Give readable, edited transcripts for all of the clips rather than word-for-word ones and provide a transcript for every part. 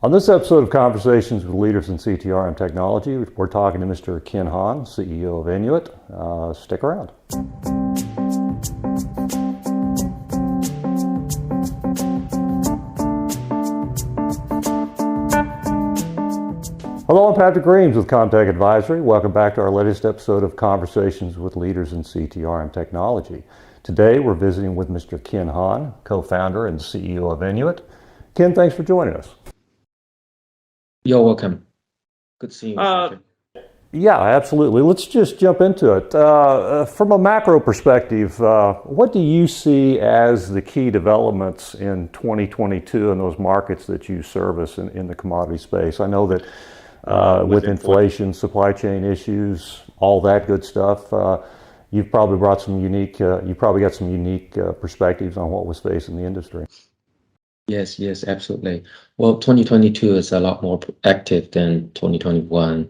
On this episode of Conversations with Leaders in CTRM Technology, we're talking to Mr. Ken Han, CEO of Enuit. Stick around. Hello, I'm Patrick Reames with ComTech Advisory. Welcome back to our latest episode of Conversations with Leaders in CTRM Technology. Today, we're visiting with Mr. Ken Han, co-founder and CEO of Enuit. Ken, thanks for joining us. You're welcome. Good seeing you, Patrick. Yeah, absolutely. Let's just jump into it. From a macro perspective, what do you see as the key developments in 2022 in those markets that you service in the commodity space? I know that with inflation, supply chain issues, all that good stuff, you've probably got some unique perspectives on what was facing the industry. Yes, absolutely. Well, 2022 is a lot more active than 2021.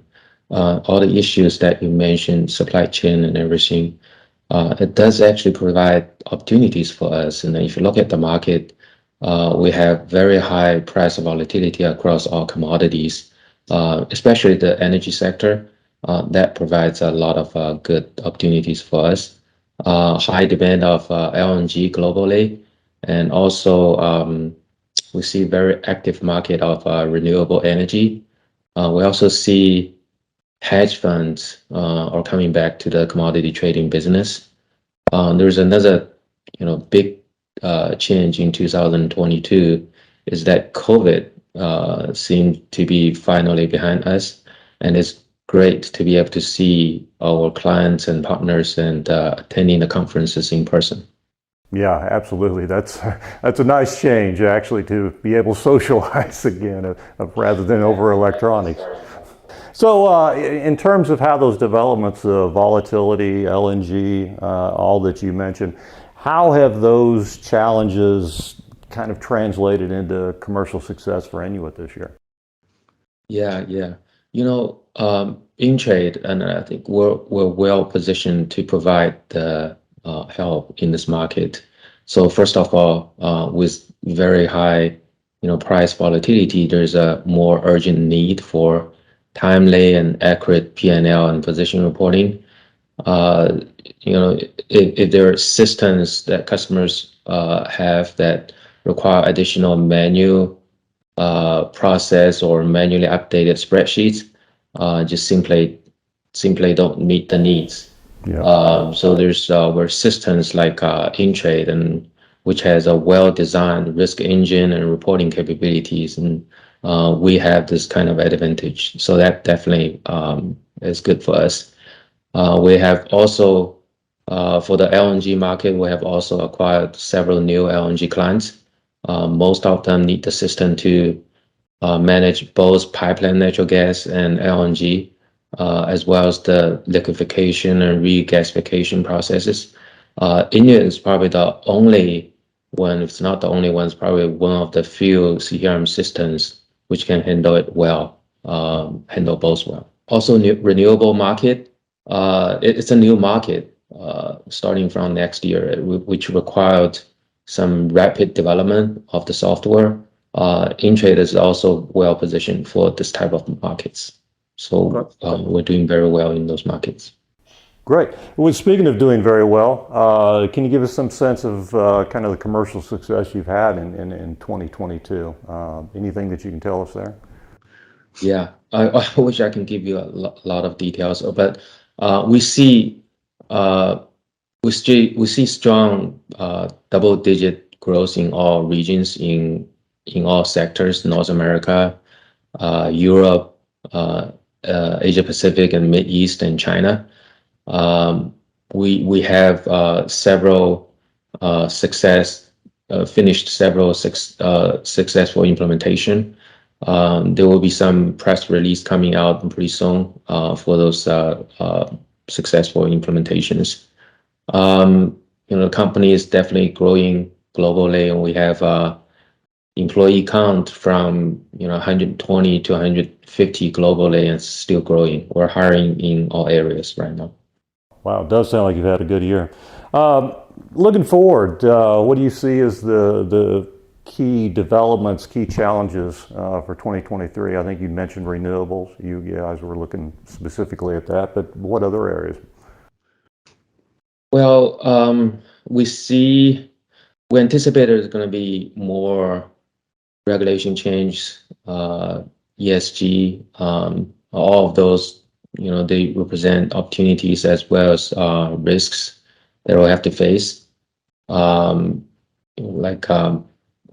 All the issues that you mentioned, supply chain and everything, it does actually provide opportunities for us. And if you look at the market, we have very high price volatility across all commodities, especially the energy sector. That provides a lot of good opportunities for us. High demand of LNG globally, and also we see very active market of renewable energy. We also see hedge funds are coming back to the commodity trading business. There's another, big change in 2022 is that COVID seemed to be finally behind us, and it's great to be able to see our clients and partners and attending the conferences in person. Yeah, absolutely. That's a nice change, actually, to be able to socialize again rather than over electronics. So in terms of how those developments, volatility, LNG, all that you mentioned, how have those challenges kind of translated into commercial success for Enuit this year? Yeah. Entrade, and I think we're well positioned to provide the help in this market. So first of all, with very high, price volatility, there's a more urgent need for timely and accurate P&L and position reporting. If there are systems that customers have that require additional manual process or manually updated spreadsheets, just simply don't meet the needs. Yeah. So there's where systems like Entrade, and which has a well-designed risk engine and reporting capabilities, and we have this kind of advantage. So that definitely is good for us. We have also for the LNG market, we have also acquired several new LNG clients. Most of them need the system to manage both pipeline natural gas and LNG. As well as the liquefaction and regasification processes. Enuit is probably the only one, if it's not the only one, it's probably one of the few CRM systems which can handle it well, handle both well. Also, renewable market, it's a new market starting from next year, which required some rapid development of the software. Entrade is also well positioned for this type of markets. So we're doing very well in those markets. Great. Well, speaking of doing very well, can you give us some sense of kind of the commercial success you've had in 2022? Anything that you can tell us there? Yeah, I wish I can give you a lot of details, but we see strong double-digit growth in all regions, in all sectors: North America, Europe, Asia Pacific, and Mid East, and China. We have finished several successful implementation. There will be some press release coming out pretty soon for those successful implementations. The company is definitely growing globally, and we have employee count from 120 to 150 globally, and still growing. We're hiring in all areas right now. Wow, it does sound like you've had a good year. Looking forward, what do you see as the key developments, key challenges for 2023? I think you mentioned renewables. You guys were looking specifically at that, but what other areas? Well, we anticipate there's going to be more regulation change, ESG, all of those, they represent opportunities as well as risks that we'll have to face.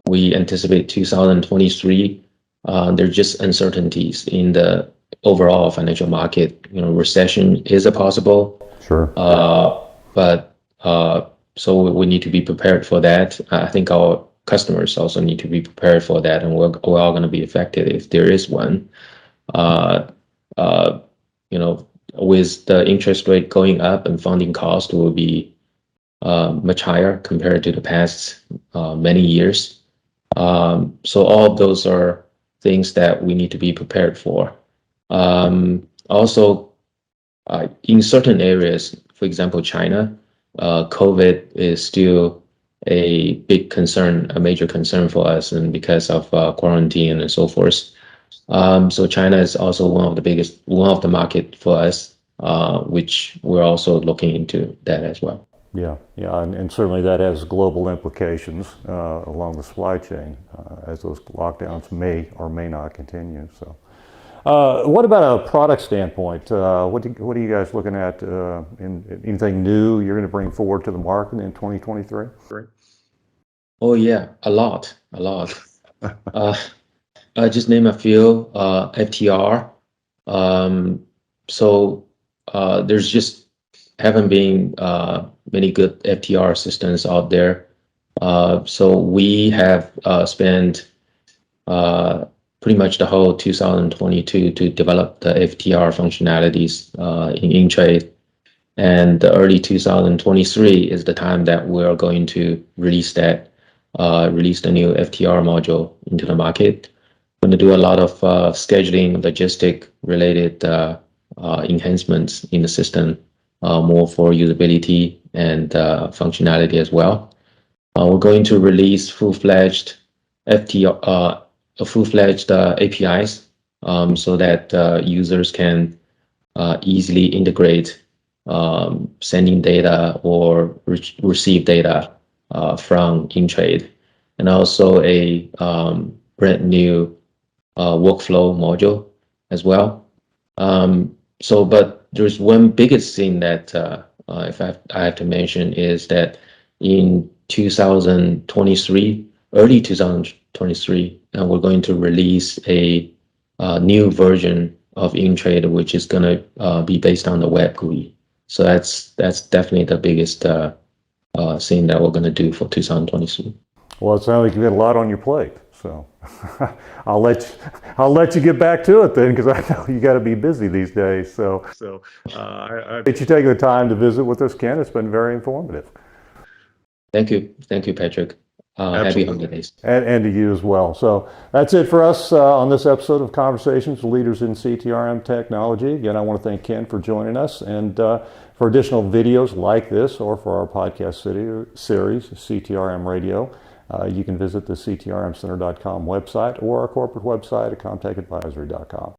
We anticipate 2023, there are just uncertainties in the overall financial market. Recession is a possible. Sure. So we need to be prepared for that. I think our customers also need to be prepared for that, and we're all going to be affected if there is one. With the interest rate going up and funding cost will be much higher compared to the past many years. So all of those are things that we need to be prepared for. Also, in certain areas, for example, China, COVID is still a big concern, a major concern for us, and because of quarantine and so forth. So China is also one of the market for us, which we're also looking into that as well. Yeah, and certainly that has global implications along the supply chain as those lockdowns may or may not continue. So, what about a product standpoint? What are you guys looking at? In anything new you're going to bring forward to the market in 2023? Oh yeah, a lot. Just name a few. FTR. There's just haven't been many good FTR systems out there. So we have spent pretty much the whole 2022 to develop the FTR functionalities in Entrade. And the early 2023 is the time that we're going to release the new FTR module into the market. We're going to do a lot of scheduling, logistic related enhancements in the system, more for usability and functionality as well. We're going to release full-fledged APIs so that users can easily integrate sending data or receive data from Entrade, and also a brand new workflow module as well. But there's one biggest thing that if I have to mention is that in 2023, early 2023, we're going to release a new version of Entrade, which is going to be based on the web GUI. So that's definitely the biggest thing that we're going to do for 2023. Well, it sounds like you've got a lot on your plate. So I'll let you get back to it then, because I know you got to be busy these days. So I appreciate you taking the time to visit with us, Ken. It's been very informative. Thank you, Patrick. Happy holidays. And to you as well. So that's it for us on this episode of Conversations with Leaders in CTRM Technology. Again, I want to thank Ken for joining us. And for additional videos like this, or for our podcast series, CTRM Radio, you can visit the CTRMcenter.com website or our corporate website at ComTech Advisory.com.